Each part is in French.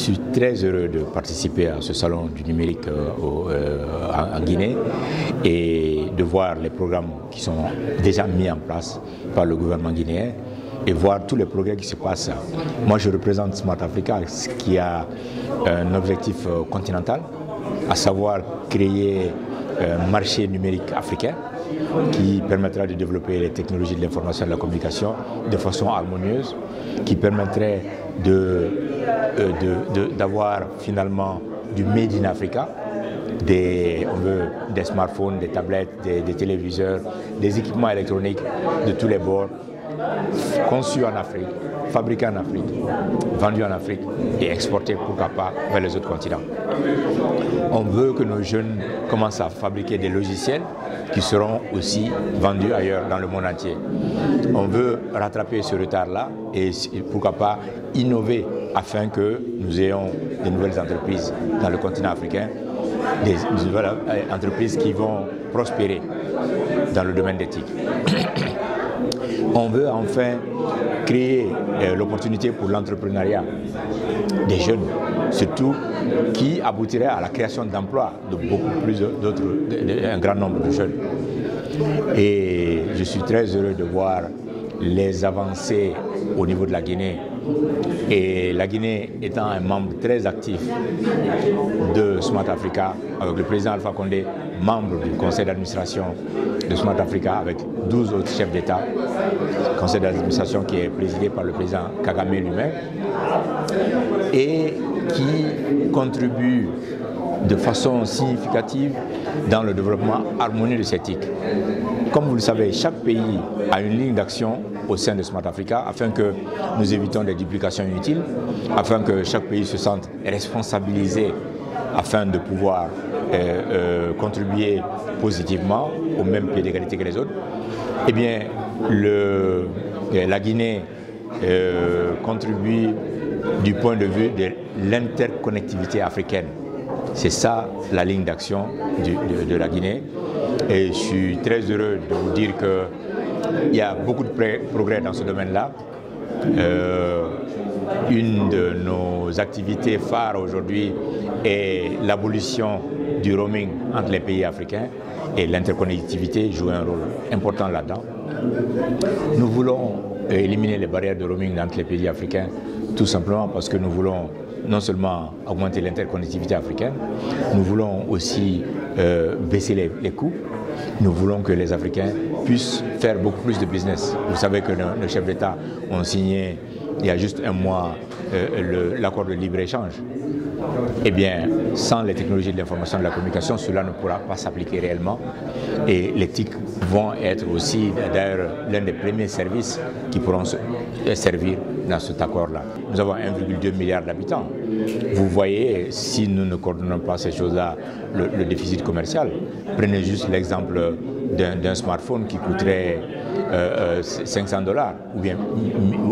Je suis très heureux de participer à ce salon du numérique en Guinée et de voir les programmes qui sont déjà mis en place par le gouvernement guinéen et voir tous les progrès qui se passent. Moi, je représente Smart Africa, qui a un objectif continental, à savoir créer un marché numérique africain qui permettra de développer les technologies de l'information et de la communication de façon harmonieuse, qui permettrait d'avoir finalement du Made in Africa, des smartphones, des tablettes, des téléviseurs, des équipements électroniques de tous les bords, conçus en Afrique, fabriqués en Afrique, vendus en Afrique et exportés, pourquoi pas, vers les autres continents. On veut que nos jeunes commencent à fabriquer des logiciels qui seront aussi vendus ailleurs dans le monde entier. On veut rattraper ce retard-là et pourquoi pas innover afin que nous ayons de nouvelles entreprises dans le continent africain, des nouvelles entreprises qui vont prospérer dans le domaine d'éthique. On veut enfin créer l'opportunité pour l'entrepreneuriat des jeunes, surtout qui aboutirait à la création d'emplois de beaucoup plus d'autres, un grand nombre de jeunes. Et je suis très heureux de voir les avancées au niveau de la Guinée. Et la Guinée étant un membre très actif de Smart Africa, avec le président Alpha Condé, membre du conseil d'administration de Smart Africa, avec 12 autres chefs d'État, conseil d'administration qui est présidé par le président Kagame lui-même, et qui contribue de façon significative dans le développement harmonieux de cette éthique. Comme vous le savez, chaque pays a une ligne d'action au sein de Smart Africa afin que nous évitons des duplications inutiles, afin que chaque pays se sente responsabilisé afin de pouvoir contribuer positivement au même pied d'égalité que les autres. Eh bien, la Guinée contribue du point de vue de l'interconnectivité africaine. C'est ça la ligne d'action de la Guinée. Et je suis très heureux de vous dire qu'il y a beaucoup de progrès dans ce domaine-là. Une de nos activités phares aujourd'hui est l'abolition du roaming entre les pays africains et l'interconnectivité joue un rôle important là-dedans. Nous voulons éliminer les barrières de roaming entre les pays africains tout simplement parce que nous voulons non seulement augmenter l'interconnectivité africaine, nous voulons aussi baisser les coûts. Nous voulons que les Africains puissent faire beaucoup plus de business. Vous savez que nos chefs d'État ont signé il y a juste un mois l'accord de libre-échange. Eh bien, sans les technologies de l'information et de la communication, cela ne pourra pas s'appliquer réellement. Et les TIC vont être aussi d'ailleurs l'un des premiers services qui pourront servir dans cet accord-là. Nous avons 1,2 milliard d'habitants. Vous voyez, si nous ne coordonnons pas ces choses-là, le déficit commercial. Prenez juste l'exemple d'un smartphone qui coûterait 500 $,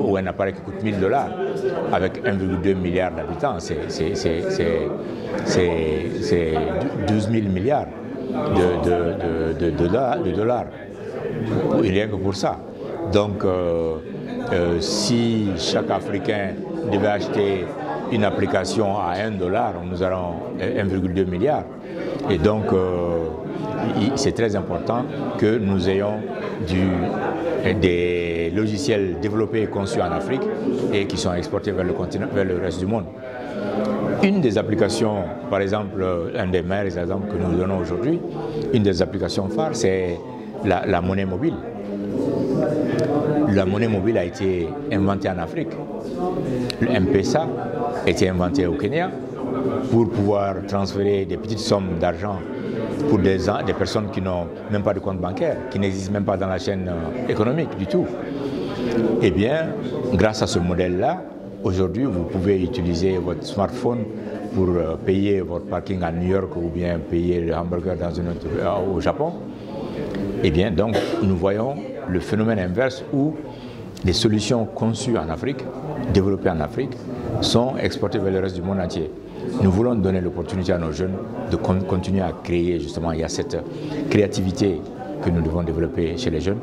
ou un appareil qui coûte 1000 $, avec 1,2 milliard d'habitants, c'est 12 000 milliards de dollars, rien que pour ça. Donc, si chaque Africain devait acheter une application à 1 $, nous aurons 1,2 milliard. Et donc, c'est très important que nous ayons des logiciels développés et conçus en Afrique et qui sont exportés vers le continent, vers le reste du monde. Une des applications, par exemple, un des meilleurs exemples que nous donnons aujourd'hui, une des applications phares, c'est la monnaie mobile. La monnaie mobile a été inventée en Afrique. Le M-Pesa a été inventé au Kenya pour pouvoir transférer des petites sommes d'argent pour des personnes qui n'ont même pas de compte bancaire, qui n'existent même pas dans la chaîne économique du tout. Eh bien, grâce à ce modèle-là, aujourd'hui, vous pouvez utiliser votre smartphone pour payer votre parking à New York ou bien payer le hamburger au Japon. Eh bien, donc, nous voyons le phénomène inverse où les solutions conçues en Afrique, développées en Afrique, sont exportées vers le reste du monde entier. Nous voulons donner l'opportunité à nos jeunes de continuer à créer, justement, il y a cette créativité que nous devons développer chez les jeunes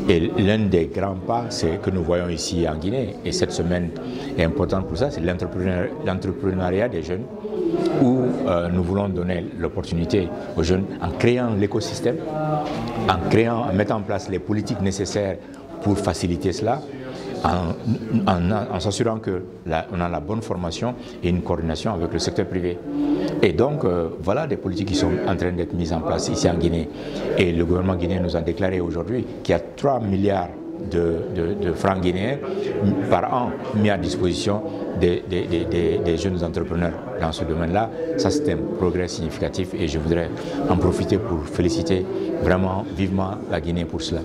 Et l'un des grands pas que nous voyons ici en Guinée, et cette semaine est importante pour ça, c'est l'entrepreneuriat des jeunes, où nous voulons donner l'opportunité aux jeunes en créant l'écosystème, en mettant en place les politiques nécessaires pour faciliter cela, en s'assurant qu'on a la bonne formation et une coordination avec le secteur privé. Et donc, voilà des politiques qui sont en train d'être mises en place ici en Guinée. Et le gouvernement guinéen nous a déclaré aujourd'hui qu'il y a 3 milliards de francs guinéens par an mis à disposition des jeunes entrepreneurs dans ce domaine-là. Ça, c'est un progrès significatif et je voudrais en profiter pour féliciter vraiment vivement la Guinée pour cela.